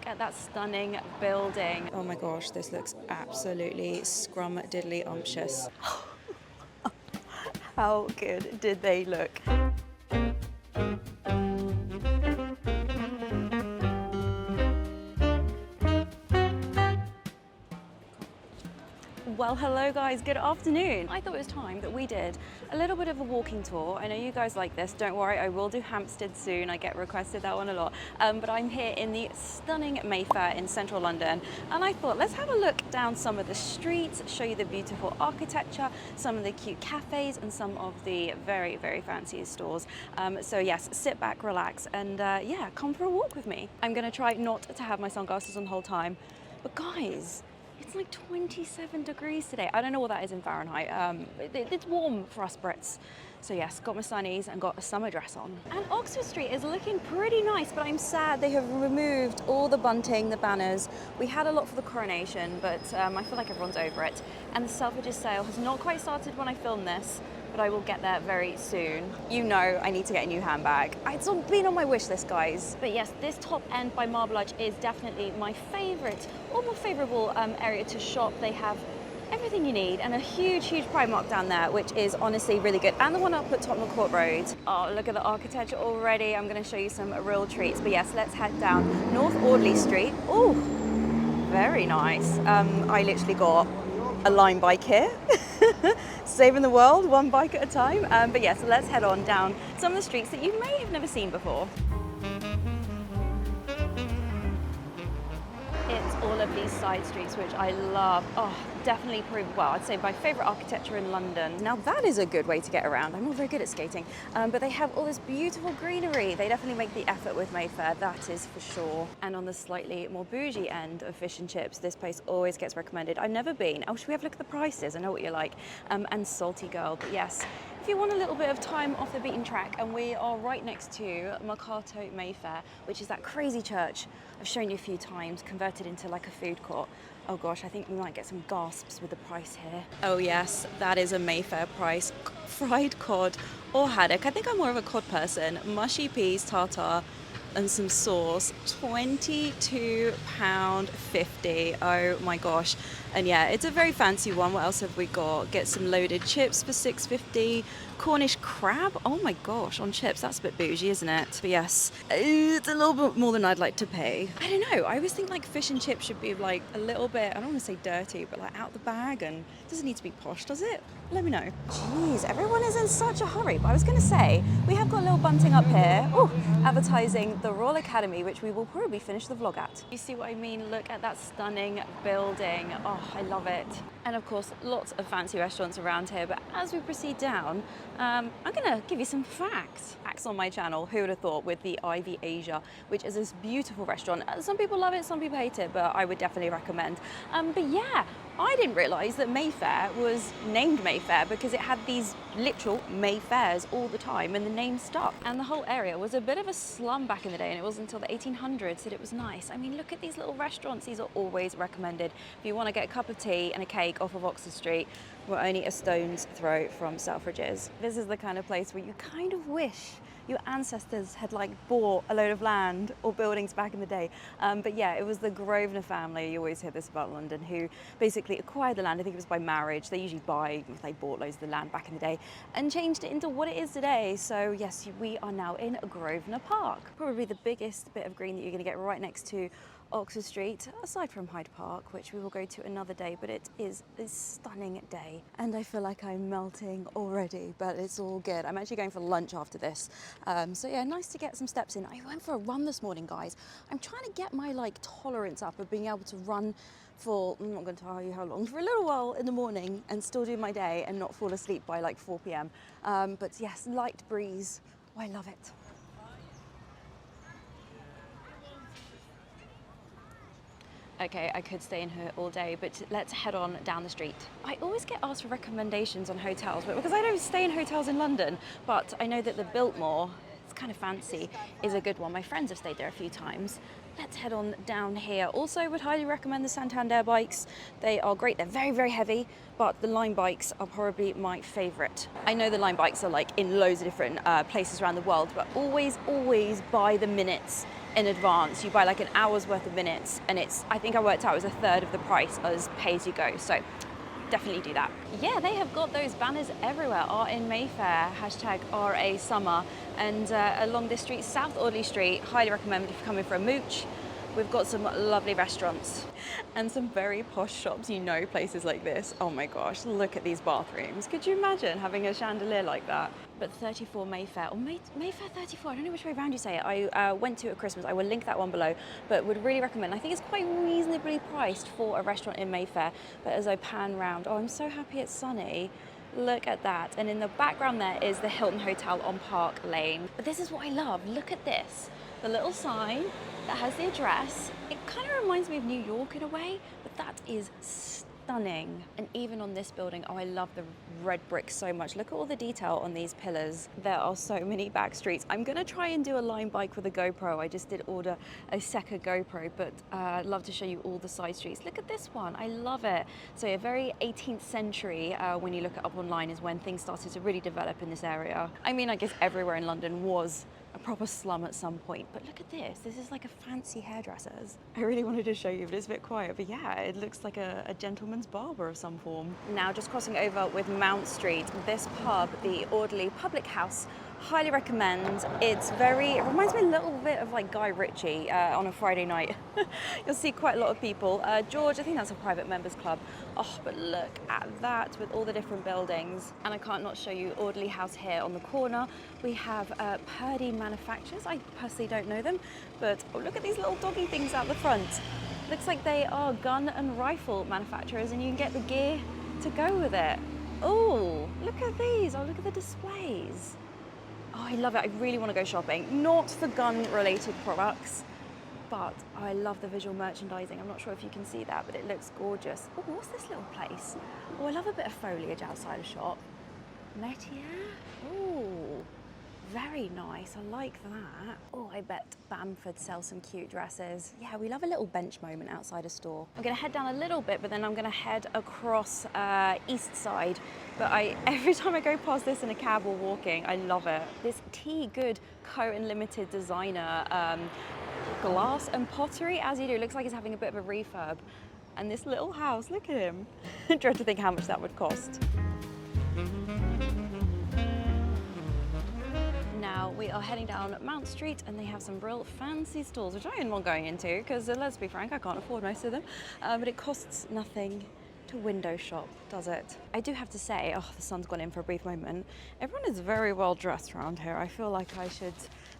look at that stunning building. Oh my gosh, this looks absolutely scrum-diddly-umptious. How good did they look? Well, hello guys, good afternoon. I thought it was time that we did a little bit of a walking tour. I know you guys like this, don't worry, I will do Hampstead soon. I get requested that one a lot. But I'm here in the stunning Mayfair in central London. And I thought, let's have a look down some of the streets, show you the beautiful architecture, some of the cute cafes, and some of the very, very fancy stores. So yes, sit back, relax, and yeah, come for a walk with me. I'm gonna try not to have my sunglasses on the whole time. But guys, it's like 27 degrees today. I don't know what that is in Fahrenheit. It's warm for us Brits. So yes, got my sunnies and got a summer dress on. And Oxford Street is looking pretty nice, but I'm sad they have removed all the bunting, the banners. We had a lot for the coronation, but I feel like everyone's over it. And the Selfridges sale has not quite started when I film this, but I will get there very soon. You know I need to get a new handbag. It's been on my wish list, guys. But yes, this top end by Marble Arch is definitely my favorite or more favorable area to shop. They have everything you need and a huge, huge Primark down there, which is honestly really good. And the one up at Tottenham Court Road. Oh, look at the architecture already. I'm gonna show you some real treats. But yes, let's head down North Audley Street. Oh, very nice. I literally got a Lime bike here. Saving the world one bike at a time. But yes, let's head on down some of the streets that you may have never seen before. It's all of these side streets, which I love. Oh, definitely well, I'd say my favorite architecture in London. Now that is a good way to get around. I'm not very good at skating, but they have all this beautiful greenery. They definitely make the effort with Mayfair, that is for sure. And on the slightly more bougie end of fish and chips, this place always gets recommended. I've never been. Oh, should we have a look at the prices? I know what you like. And Salty Girl, but yes. If you want a little bit of time off the beaten track, and we are right next to Mercato Mayfair, which is that crazy church I've shown you a few times, converted into like a food court. Oh gosh, I think we might get some gasps with the price here. Oh yes, that is a Mayfair price. Fried cod or haddock. I think I'm more of a cod person. Mushy peas, tartare, and some sauce. £22.50. Oh my gosh. And yeah, it's a very fancy one. What else have we got? Get some loaded chips for £6.50. Cornish crab. Oh my gosh, on chips. That's a bit bougie, isn't it? But yes, it's a little bit more than I'd like to pay. I don't know. I always think like fish and chips should be like a little bit, I don't want to say dirty, but like out the bag, and it doesn't need to be posh, does it? Let me know. Jeez, everyone is in such a hurry. But I was going to say, we have got a little bunting up here. Oh, advertising the Royal Academy, which we will probably finish the vlog at. You see what I mean? Look at that stunning building. Oh, I love it. And of course, lots of fancy restaurants around here. But as we proceed down, I'm going to give you some facts. Facts on my channel, who would have thought, with the Ivy Asia, which is this beautiful restaurant. Some people love it, some people hate it, but I would definitely recommend. But yeah, I didn't realise that Mayfair was named Mayfair because it had these literal Mayfairs all the time, and the name stuck. And the whole area was a bit of a slum back in the day, and it wasn't until the 1800s that it was nice. I mean, look at these little restaurants. These are always recommended. If you want to get a cup of tea and a cake off of Oxford Street, we're only a stone's throw from Selfridges. This is the kind of place where you kind of wish your ancestors had like bought a load of land or buildings back in the day. But yeah, it was the Grosvenor family, you always hear this about London, who basically acquired the land. I think it was by marriage. They usually they bought loads of the land back in the day and changed it into what it is today. So yes, we are now in Grosvenor Park. Probably the biggest bit of green that you're going to get right next to Oxford Street, aside from Hyde Park, which we will go to another day, but it is a stunning day. And I feel like I'm melting already, but it's all good. I'm actually going for lunch after this. So yeah, nice to get some steps in. I went for a run this morning, guys. I'm trying to get my like tolerance up of being able to run for, I'm not going to tell you how long, for a little while in the morning and still do my day and not fall asleep by like 4 p.m. But yes, light breeze. Oh, I love it. Okay, I could stay in here all day, but let's head on down the street. I always get asked for recommendations on hotels, but because I don't stay in hotels in London, but I know that the Biltmore, it's kind of fancy, is a good one. My friends have stayed there a few times. Let's head on down here. Also, would highly recommend the Santander bikes. They are great. They're very, very heavy, but the Lime bikes are probably my favorite. I know the Lime bikes are like in loads of different places around the world, but always, always by the minutes in advance. You buy like an hour's worth of minutes, and I think I worked out it was a third of the price as pay as you go. So definitely do that. Yeah, they have got those banners everywhere. Art in Mayfair, hashtag RA Summer, and along this street, South Audley Street, highly recommend if you're coming for a mooch. We've got some lovely restaurants and some very posh shops, you know, places like this. Oh my gosh, look at these bathrooms. Could you imagine having a chandelier like that? But 34 Mayfair, or Mayfair 34, I don't know which way around you say it. I went to at Christmas, I will link that one below, but would really recommend. I think it's quite reasonably priced for a restaurant in Mayfair, but as I pan round, oh, I'm so happy it's sunny. Look at that. And in the background there is the Hilton Hotel on Park Lane. But this is what I love, look at this. The little sign that has the address. It kind of reminds me of New York in a way, but that is stunning. And even on this building, oh, I love the red brick so much. Look at all the detail on these pillars. There are so many back streets. I'm gonna try and do a line bike with a GoPro. I just did order a Seca GoPro, but I'd love to show you all the side streets. Look at this one, I love it. So a very 18th century, when you look it up online, is when things started to really develop in this area. I mean, I guess everywhere in London was a proper slum at some point, but look at this. This is like a fancy hairdresser's. I really wanted to show you, but it's a bit quiet. But yeah, it looks like a gentleman's barber of some form. Now, just crossing over with Mount Street, this pub, the Audley Public House, highly recommend. It reminds me a little bit of like Guy Ritchie on a Friday night. You'll see quite a lot of people. George, I think that's a private members club. Oh, but look at that with all the different buildings. And I can't not show you Audley House here on the corner. We have Purdy Manufacturers. I personally don't know them, but oh, look at these little doggy things out the front. Looks like they are gun and rifle manufacturers, and you can get the gear to go with it. Oh, look at these. Oh, look at the displays. Oh, I love it. I really want to go shopping. Not for gun-related products, but I love the visual merchandising. I'm not sure if you can see that, but it looks gorgeous. Oh, what's this little place? Oh, I love a bit of foliage outside a shop. Metier? Oh, very nice. I like that. Oh, I bet Bamford sells some cute dresses. Yeah, we love a little bench moment outside a store. I'm going to head down a little bit, but then I'm going to head across East Side. But every time I go past this in a cab or walking, I love it. This T Good Co. and Limited designer glass and pottery, as you do, looks like it's having a bit of a refurb. And this little house, look at him. I dread to think how much that would cost. Now we are heading down Mount Street, and they have some real fancy stores, which I am not going into because let's be frank, I can't afford most of them. But it costs nothing to window shop, does it? I do have to say, oh, the sun's gone in for a brief moment. Everyone is very well dressed around here. I feel like I should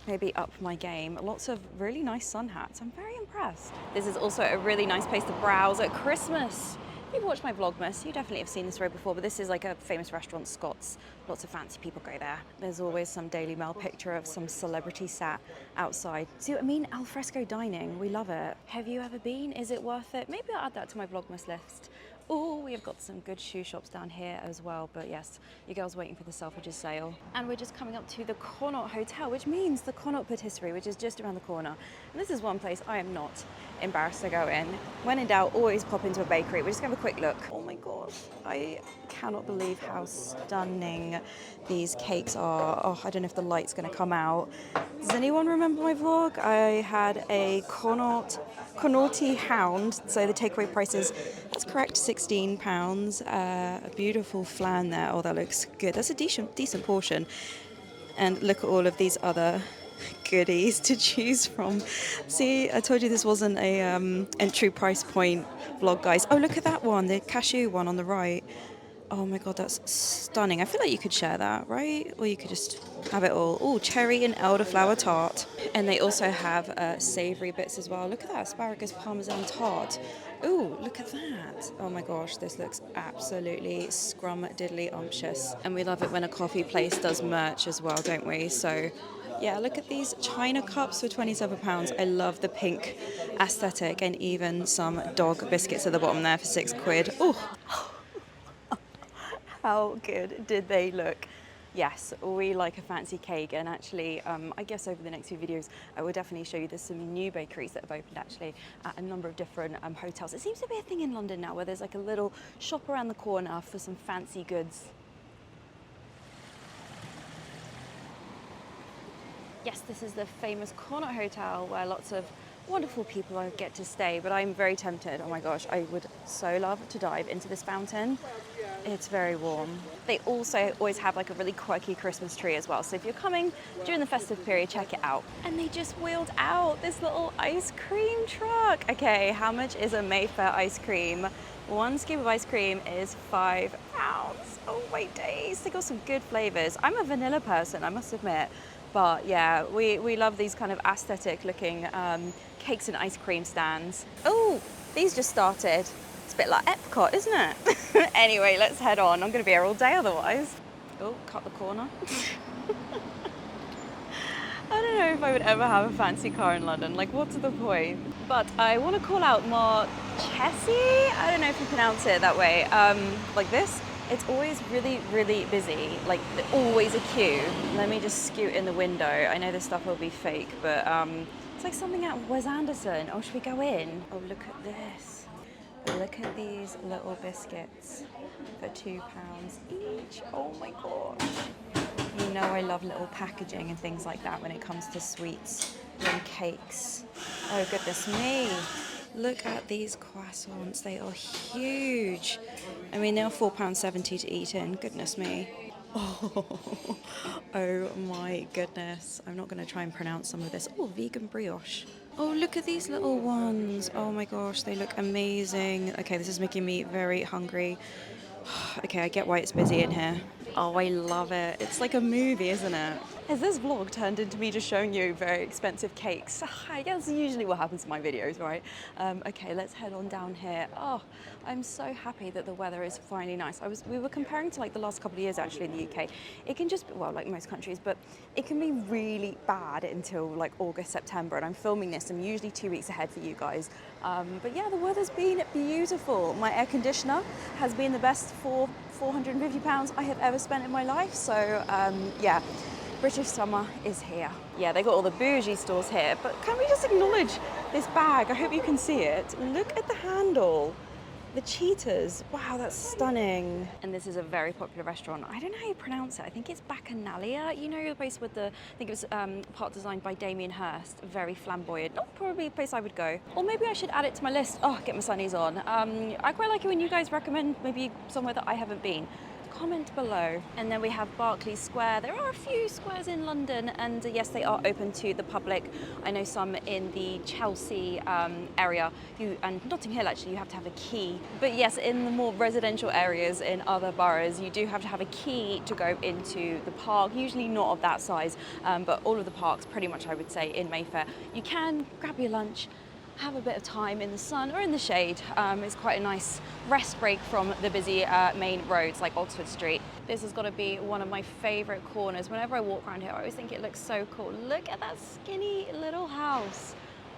maybe up my game. Lots of really nice sun hats. I'm very impressed. This is also a really nice place to browse at Christmas. If you've watched my Vlogmas, you definitely have seen this road before, but this is like a famous restaurant, Scott's. Lots of fancy people go there. There's always some Daily Mail picture of some celebrity sat outside. See what I mean? Al fresco dining, we love it. Have you ever been? Is it worth it? Maybe I'll add that to my Vlogmas list. Oh, we have got some good shoe shops down here as well, but yes, your girl's waiting for the Selfridges sale. And we're just coming up to the Connaught Hotel, which means the Connaught Patisserie, which is just around the corner. And this is one place I am not embarrassed to go in. When in doubt, always pop into a bakery. We're just gonna have a quick look. Oh my gosh, I cannot believe how stunning these cakes are. Oh, I don't know if the light's gonna come out. Does anyone remember my vlog? I had a Connaught Hound, so the takeaway price is, that's correct, £16. A beautiful flan there. Oh, that looks good. That's a decent portion. And look at all of these other goodies to choose from. See, I told you this wasn't a entry price point vlog, guys. Oh, look at that one, the cashew one on the right. Oh my god, that's stunning. I feel like you could share that, right? Or you could just have it all. Oh, cherry and elderflower tart. And they also have savoury bits as well. Look at that, asparagus parmesan tart. Oh, look at that. Oh my gosh, this looks absolutely scrum-diddly-umptious. And we love it when a coffee place does merch as well, don't we? So yeah, look at these china cups for £27. I love the pink aesthetic, and even some dog biscuits at the bottom there for £6. Oh. How good did they look? Yes, we like a fancy cake, and actually, I guess over the next few videos, I will definitely show you there's some new bakeries that have opened actually at a number of different hotels. It seems to be a thing in London now where there's like a little shop around the corner for some fancy goods. Yes, yes, this is the famous Connaught Hotel where lots of wonderful people get to stay, but I'm very tempted. Oh my gosh, I would so love to dive into this fountain. It's very warm. They also always have like a really quirky Christmas tree as well. So if you're coming during the festive period, check it out. And they just wheeled out this little ice cream truck. Okay, how much is a Mayfair ice cream? One scoop of ice cream is £5. Oh my days, they got some good flavors. I'm a vanilla person, I must admit. But yeah, we love these kind of aesthetic looking cakes and ice cream stands. Oh, these just started. It's a bit like Epcot, isn't it? Anyway, let's head on. I'm going to be here all day otherwise. Oh, cut the corner. I don't know if I would ever have a fancy car in London. Like, what's the point? But I want to call out Marchesi. I don't know if you pronounce it that way. Like this. It's always really, really busy, like always a queue. Let me just scoot in the window. I know this stuff will be fake, but it's like something out of Wes Anderson. Oh, should we go in? Oh, look at this. Look at these little biscuits for £2 each. Oh my gosh. You know I love little packaging and things like that when it comes to sweets and cakes. Oh, goodness me. Look at these croissants, they are huge. I mean, they're £4.70 to eat in, goodness me. Oh my goodness. I'm not going to try and pronounce some of this. Oh, vegan brioche. Oh, look at these little ones. Oh my gosh, they look amazing. Okay, this is making me very hungry. Okay, I get why it's busy in here. Oh, I love it. It's like a movie, isn't it? Has this vlog turned into me just showing you very expensive cakes? I guess usually what happens in my videos, right? Okay, let's head on down here. Oh, I'm so happy that the weather is finally nice. We were comparing to like the last couple of years actually in the UK. It can just, well, like most countries, but it can be really bad until like August, September. And I'm filming this, I'm usually 2 weeks ahead for you guys. But yeah, the weather's been beautiful. My air conditioner has been the best for £450 I have ever spent in my life. So yeah, British summer is here. Yeah, they got all the bougie stores here, but can we just acknowledge this bag? I hope you can see it. Look at the handle. The cheetahs, wow, that's stunning. And this is a very popular restaurant. I don't know how you pronounce it. I think it's Bacchanalia. You know, the place with the, I think it was part designed by Damien Hirst. Very flamboyant. Not probably a place I would go. Or maybe I should add it to my list. Oh, get my sunnies on. I quite like it when you guys recommend maybe somewhere that I haven't been. Comment below. And then we have Berkeley Square. There are a few squares in London, and yes, they are open to the public. I know some in the Chelsea area, and Notting Hill actually, you have to have a key. But yes, in the more residential areas in other boroughs, you do have to have a key to go into the park, usually not of that size, but all of the parks pretty much I would say in Mayfair. You can grab your lunch, have a bit of time in the sun or in the shade. It's quite a nice rest break from the busy main roads like Oxford Street. This has got to be one of my favourite corners. Whenever I walk around here, I always think it looks so cool. Look at that skinny little house.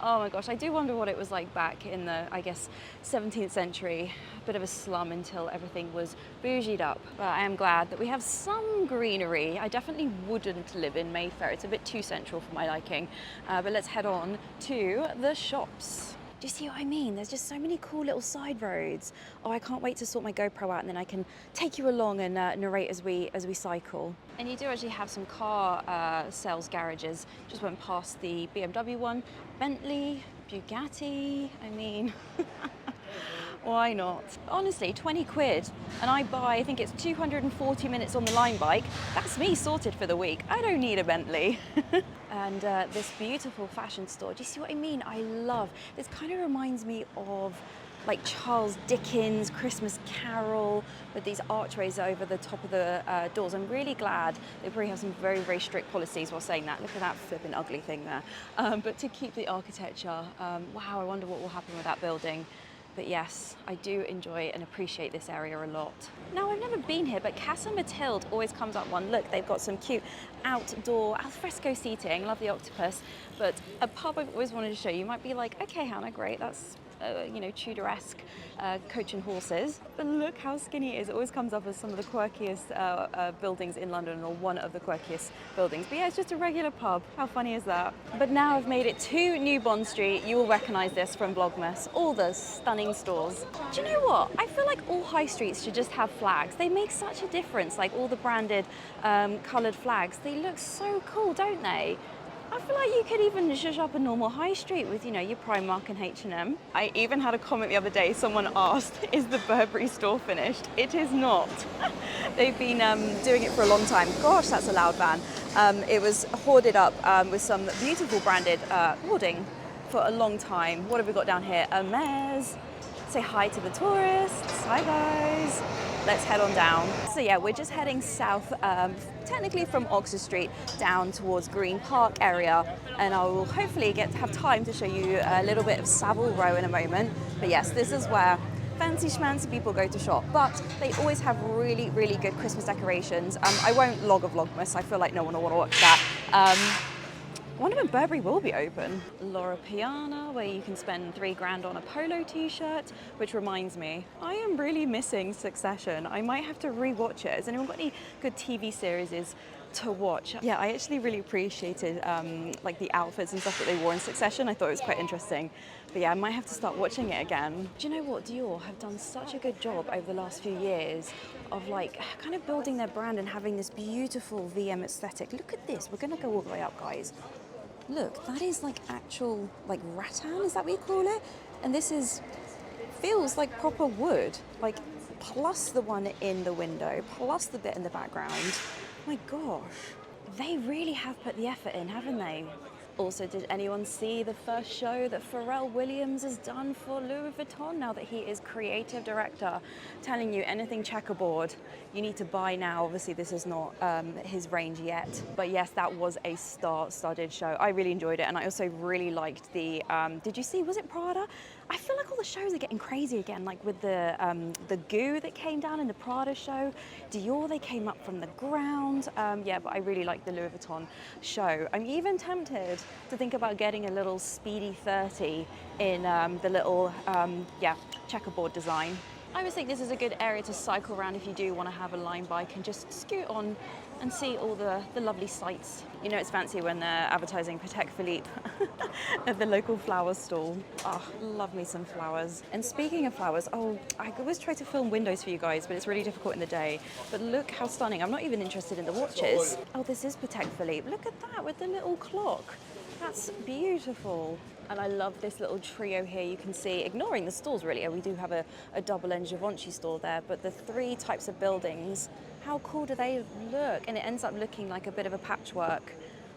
Oh my gosh, I do wonder what it was like back in the, I guess, 17th century. A bit of a slum until everything was bougied up. But I am glad that we have some greenery. I definitely wouldn't live in Mayfair. It's a bit too central for my liking. But let's head on to the shops. Do you see what I mean? There's just so many cool little side roads. Oh, I can't wait to sort my GoPro out and then I can take you along and narrate as we cycle. And you do actually have some car sales garages. Just went past the BMW one, Bentley, Bugatti. I mean, why not? Honestly, 20 quid and I buy, I think it's 240 minutes on the Line bike. That's me sorted for the week. I don't need a Bentley. And this beautiful fashion store, do you see what I mean? I love, this kind of reminds me of like Charles Dickens' Christmas Carol with these archways over the top of the doors. I'm really glad they probably have some very, very strict policies while saying that. Look at that flipping ugly thing there. But to keep the architecture, wow, I wonder what will happen with that building. But yes, I do enjoy and appreciate this area a lot. Now, I've never been here, but Casa Matilde always comes up one. Look, they've got some cute outdoor alfresco seating. Love the octopus. But a pub I've always wanted to show you. You might be like, okay, Hannah, great, that's you know, Tudor-esque coach and horses. But look how skinny it is. It always comes up as some of the quirkiest buildings in London, or one of the quirkiest buildings. But yeah, it's just a regular pub. How funny is that? But now I've made it to New Bond Street. You will recognise this from Vlogmas. All the stunning stores. Do you know what? I feel like all high streets should just have flags. They make such a difference, like all the branded coloured flags. They look so cool, don't they? I feel like you could even zhuzh up a normal high street with, you know, your Primark and H&M. I even had a comment the other day, someone asked, is the Burberry store finished? It is not. They've been doing it for a long time. Gosh, that's a loud van. It was hoarded up with some beautiful branded hoarding for a long time. What have we got down here? Hermes. Say hi to the tourists. Hi guys. Let's head on down. So yeah, we're just heading south, technically from Oxford Street down towards Green Park area, and I will hopefully have time to show you a little bit of Savile Row in a moment. But yes, this is where fancy schmancy people go to shop, but they always have really, really good Christmas decorations. I won't log a Vlogmas, I feel like no one will want to watch that. I wonder when Burberry will be open. Loro Piana, where you can spend £3 on a polo t-shirt, which reminds me, I am really missing Succession. I might have to re-watch it. Has anyone got any good TV series to watch? Yeah, I actually really appreciated like the outfits and stuff that they wore in Succession. I thought it was quite interesting. But yeah, I might have to start watching it again. Do you know what? Dior have done such a good job over the last few years of like kind of building their brand and having this beautiful VM aesthetic. Look at this. We're going to go all the way up, guys. Look, that is like actual like rattan, is that what you call it? And this feels like proper wood, like plus the one in the window, plus the bit in the background. My gosh, they really have put the effort in, haven't they? Also, did anyone see the first show that Pharrell Williams has done for Louis Vuitton now that he is creative director? Telling you anything checkerboard, you need to buy now. Obviously, this is not his range yet. But yes, that was a star-studded show. I really enjoyed it. And I also really liked the, did you see, was it Prada? I feel like all the shows are getting crazy again, like with the goo that came down in the Prada show. Dior, they came up from the ground. Yeah, but I really liked the Louis Vuitton show. I'm even tempted to think about getting a little Speedy 30 in the little, yeah, checkerboard design. I always think this is a good area to cycle around if you do want to have a line bike and just scoot on and see all the lovely sights. You know, it's fancy when they're advertising Patek Philippe at the local flower stall. Oh, love me some flowers. And speaking of flowers, oh, I always try to film windows for you guys, but it's really difficult in the day. But look how stunning. I'm not even interested in the watches. Oh, this is Patek Philippe. Look at that with the little clock. That's beautiful. And I love this little trio here. You can see, ignoring the stalls really, we do have a double-end Givenchy store there, but the three types of buildings, how cool do they look? And it ends up looking like a bit of a patchwork.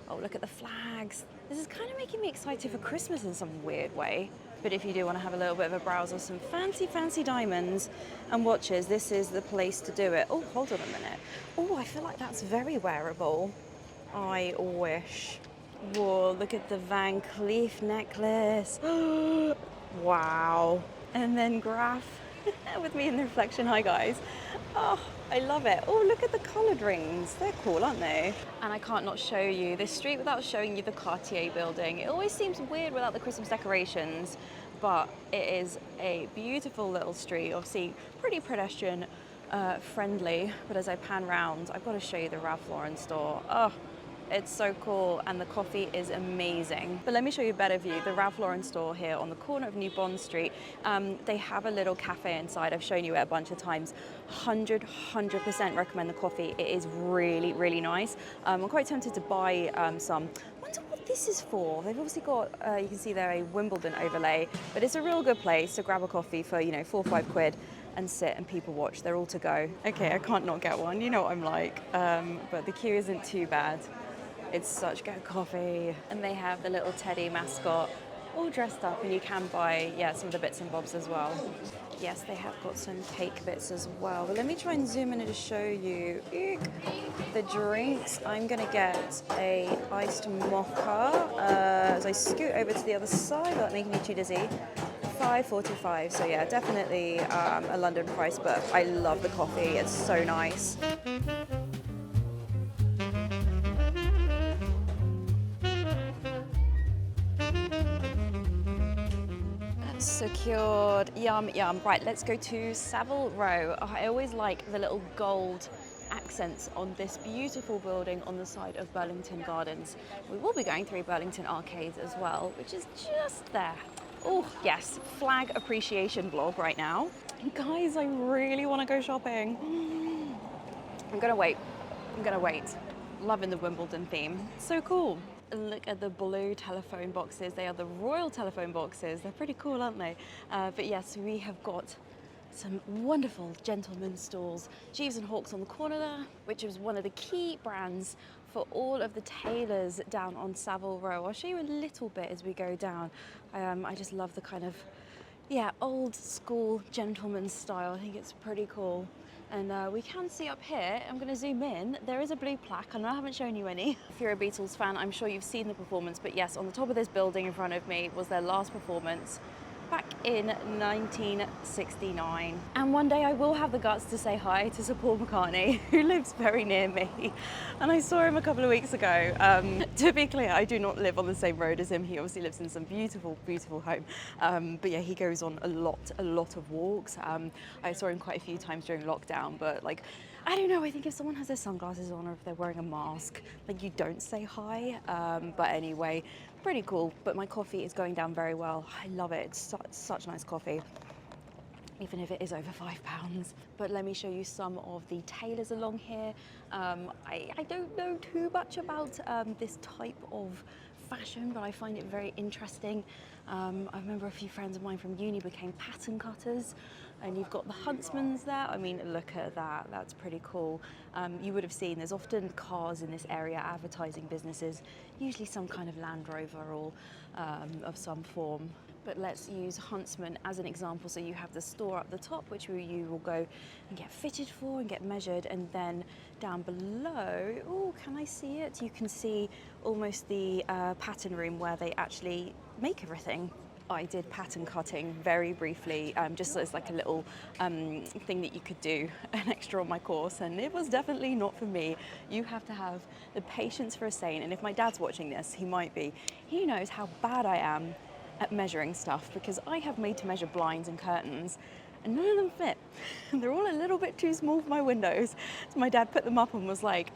Oh, look at the flags. This is kind of making me excited for Christmas in some weird way. But if you do want to have a little bit of a browse of some fancy, fancy diamonds and watches, this is the place to do it. Oh, hold on a minute. Oh, I feel like that's very wearable. I wish. Whoa, look at the Van Cleef necklace. Wow. And then Graf with me in the reflection. Hi, guys. Oh, I love it. Oh, look at the coloured rings. They're cool, aren't they? And I can't not show you this street without showing you the Cartier building. It always seems weird without the Christmas decorations, but it is a beautiful little street. Obviously, pretty pedestrian friendly. But as I pan round, I've got to show you the Ralph Lauren store. Oh, it's so cool, and the coffee is amazing. But let me show you a better view. The Ralph Lauren store here on the corner of New Bond Street, they have a little cafe inside. I've shown you it a bunch of times. 100% recommend the coffee. It is really, really nice. I'm quite tempted to buy some. I wonder what this is for. They've obviously got, you can see there, a Wimbledon overlay, but it's a real good place to grab a coffee for, you know, 4 or 5 quid and sit and people watch. They're all to go. Okay, I can't not get one. You know what I'm like. But the queue isn't too bad. It's such good coffee. And they have the little teddy mascot all dressed up, and you can buy, yeah, some of the bits and bobs as well. Yes, they have got some cake bits as well. But let me try and zoom in and just show you the drinks. I'm gonna get a iced mocha as I scoot over to the other side without making me too dizzy. $5.45, so yeah, definitely a London price, but I love the coffee, it's so nice. Secured, yum, yum. Right, let's go to Savile Row. Oh, I always like the little gold accents on this beautiful building on the side of Burlington Gardens. We will be going through Burlington Arcade as well, which is just there. Oh, yes, flag appreciation vlog right now. Guys, I really want to go shopping. I'm gonna wait. Loving the Wimbledon theme. So cool. Look at the blue telephone boxes. They are the royal telephone boxes. They're pretty cool, aren't they? But yes, we have got some wonderful gentlemen's stores. Jeeves and Hawkes on the corner there, which is one of the key brands for all of the tailors down on Savile Row. I'll show you a little bit as we go down. I just love the kind of, yeah, old school gentleman's style. I think it's pretty cool. And we can see up here, I'm going to zoom in, there is a blue plaque, and I haven't shown you any. If you're a Beatles fan, I'm sure you've seen the performance, but yes, on the top of this building in front of me was their last performance back in 1969. And one day I will have the guts to say hi to Sir Paul McCartney, who lives very near me. And I saw him a couple of weeks ago. To be clear, I do not live on the same road as him. He obviously lives in some beautiful, beautiful home. But yeah, he goes on a lot of walks. I saw him quite a few times during lockdown, but like, I don't know, I think if someone has their sunglasses on or if they're wearing a mask, like you don't say hi. But anyway, pretty cool. But my coffee is going down very well. I love it. It's such nice coffee, even if it is over £5. But let me show you some of the tailors along here. I don't know too much about this type of fashion, but I find it very interesting. I remember a few friends of mine from uni became pattern cutters, and you've got the huntsmans there. I mean, look at that, that's pretty cool. You would have seen there's often cars in this area, advertising businesses, usually some kind of Land Rover or of some form. But let's use Huntsman as an example. So you have the store up the top, which you will go and get fitted for and get measured. And then down below, oh, can I see it? You can see almost the pattern room where they actually make everything. I did pattern cutting very briefly, just as like a little thing that you could do, an extra on my course, and it was definitely not for me. You have to have the patience for a saint, and if my dad's watching this, he might be. He knows how bad I am at measuring stuff, because I have made to measure blinds and curtains and none of them fit. They're all a little bit too small for my windows. So my dad put them up and was like,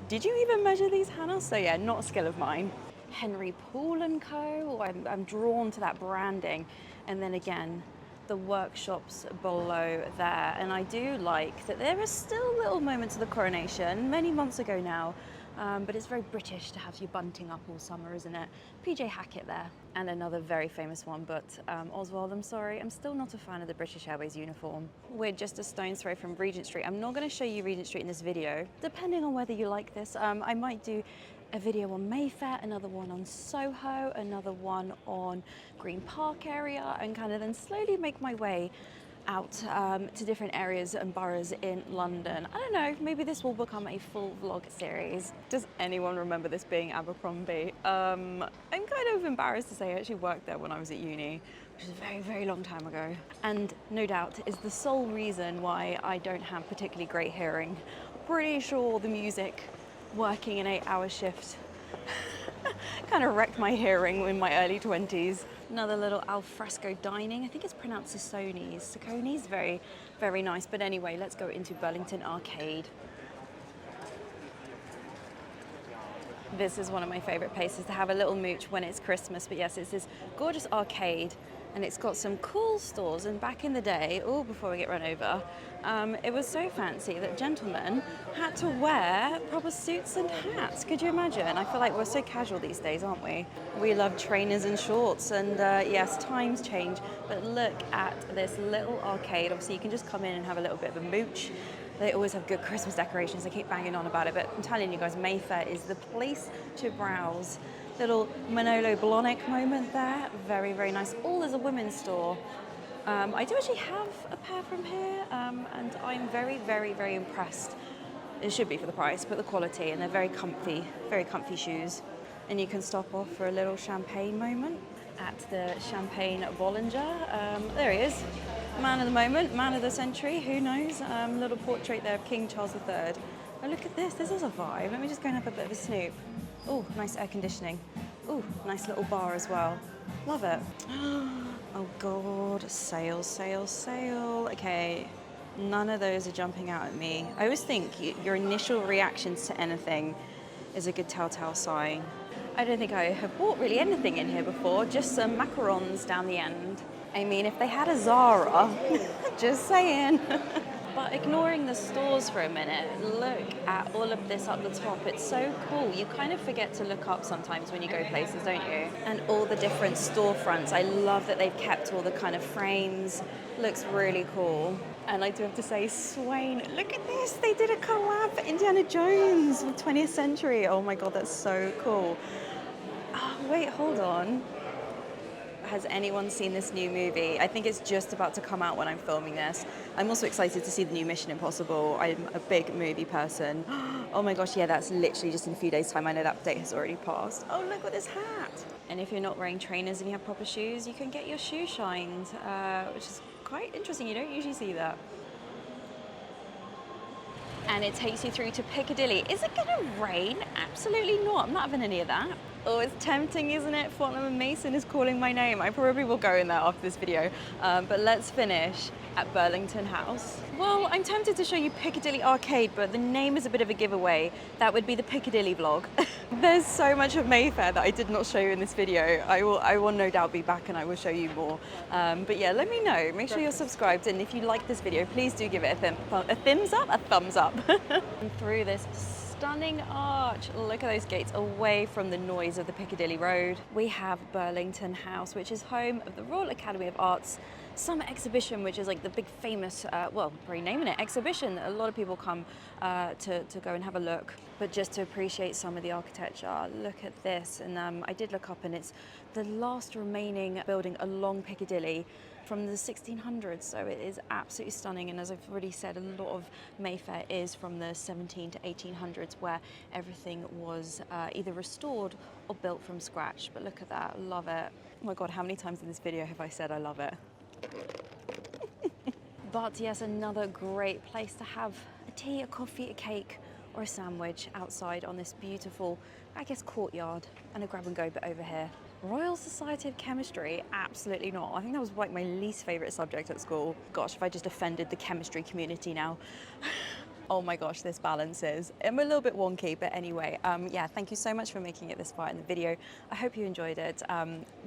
did you even measure these, Hannah? So yeah, not a skill of mine. Henry Poole & Co. I'm drawn to that branding. And then again, the workshops below there. And I do like that there are still little moments of the coronation, many months ago now. But it's very British to have your bunting up all summer, isn't it? PJ Hackett there. And another very famous one, but Oswald, I'm sorry, I'm still not a fan of the British Airways uniform. We're just a stone's throw from Regent Street. I'm not going to show you Regent Street in this video, depending on whether you like this. I might do a video on Mayfair, another one on Soho, another one on Green Park area, and kind of then slowly make my way out to different areas and boroughs in London. I don't know, maybe this will become a full vlog series. Does anyone remember this being Abercrombie? I'm kind of embarrassed to say I actually worked there when I was at uni, which is a very, very long time ago. And no doubt is the sole reason why I don't have particularly great hearing. Pretty sure the music working an 8-hour shift kind of wrecked my hearing in my early 20s. Another little alfresco dining. I think it's pronounced Sacconis. Very, very nice. But anyway, let's go into Burlington Arcade. This is one of my favorite places to have a little mooch when it's Christmas. But yes, it's this gorgeous arcade, and it's got some cool stores. And back in the day, before we get run over, it was so fancy that gentlemen had to wear proper suits and hats. Could you imagine? I feel like we're so casual these days, aren't we? We love trainers and shorts, and yes, times change. But look at this little arcade. Obviously, you can just come in and have a little bit of a mooch. They always have good Christmas decorations. I keep banging on about it, but I'm telling you guys, Mayfair is the place to browse. Little Manolo Blahnik moment there. Very, very nice. All as a women's store. I do actually have a pair from here, and I'm very, very, very impressed. It should be for the price, but the quality, and they're very comfy shoes. And you can stop off for a little champagne moment at the Champagne Bollinger. There he is. Man of the moment, man of the century, who knows? Little portrait there of King Charles III. Oh, look at this. This is a vibe. Let me just go and have a bit of a snoop. Oh, nice air conditioning. Oh, nice little bar as well. Love it. Oh God, sale, sale, sale. Okay, none of those are jumping out at me. I always think your initial reactions to anything is a good telltale sign. I don't think I have bought really anything in here before, just some macarons down the end. I mean, if they had a Zara, just saying. But ignoring the stores for a minute, look at all of this up the top. It's so cool. You kind of forget to look up sometimes when you go places, don't you? And all the different storefronts. I love that they've kept all the kind of frames. Looks really cool. And I do have to say, Swain, look at this. They did a collab for Indiana Jones with 20th Century. Oh my God, that's so cool. Oh, wait, hold on. Has anyone seen this new movie? I think it's just about to come out when I'm filming this. I'm also excited to see the new Mission Impossible. I'm a big movie person. Oh my gosh, yeah, that's literally just in a few days' time. I know that date has already passed. Oh, look at this hat. And if you're not wearing trainers and you have proper shoes, you can get your shoe shined, which is quite interesting. You don't usually see that. And it takes you through to Piccadilly. Is it gonna rain? Absolutely not. I'm not having any of that. Oh, it's tempting, isn't it? Fortnum & Mason is calling my name. I probably will go in there after this video. But let's finish at Burlington House. Well, I'm tempted to show you Piccadilly Arcade, but the name is a bit of a giveaway. That would be the Piccadilly vlog. There's so much of Mayfair that I did not show you in this video. I will no doubt be back and I will show you more. But yeah, let me know. Make sure you're subscribed, and if you like this video, please do give it a thumbs up. And through this stunning arch. Look at those gates away from the noise of the Piccadilly Road. We have Burlington House, which is home of the Royal Academy of Art's summer exhibition, which is like the big famous, well, probably naming it, exhibition. A lot of people come to go and have a look. But just to appreciate some of the architecture, look at this. And I did look up, and it's the last remaining building along Piccadilly from the 1600s, so it is absolutely stunning. And as I've already said, a lot of Mayfair is from the 17 to 1800s, where everything was either restored or built from scratch. But look at that, love it. Oh my God, how many times in this video have I said I love it? But yes, another great place to have a tea, a coffee, a cake, or a sandwich outside on this beautiful, I guess, courtyard, and a grab and go bit over here. Royal Society of Chemistry? Absolutely not. I think that was like my least favourite subject at school. Gosh, if I just offended the chemistry community now. Oh my gosh, this balances. I'm a little bit wonky, but anyway, yeah, thank you so much for making it this far in the video. I hope you enjoyed it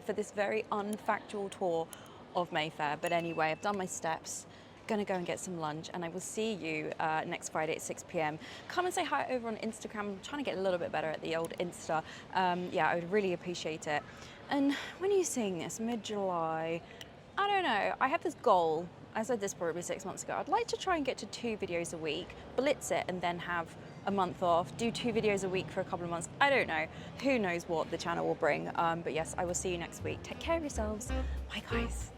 for this very unfactual tour of Mayfair. But anyway, I've done my steps. Gonna go and get some lunch, and I will see you next Friday at 6 p.m. Come and say hi over on Instagram. I'm trying to get a little bit better at the old Insta. Yeah, I would really appreciate it. And when are you seeing this? Mid-July? I don't know. I have this goal. I said this probably 6 months ago. I'd like to try and get to 2 videos a week, blitz it, and then have a month off, do 2 videos a week for a couple of months. I don't know. Who knows what the channel will bring. But yes, I will see you next week. Take care of yourselves. Bye, guys.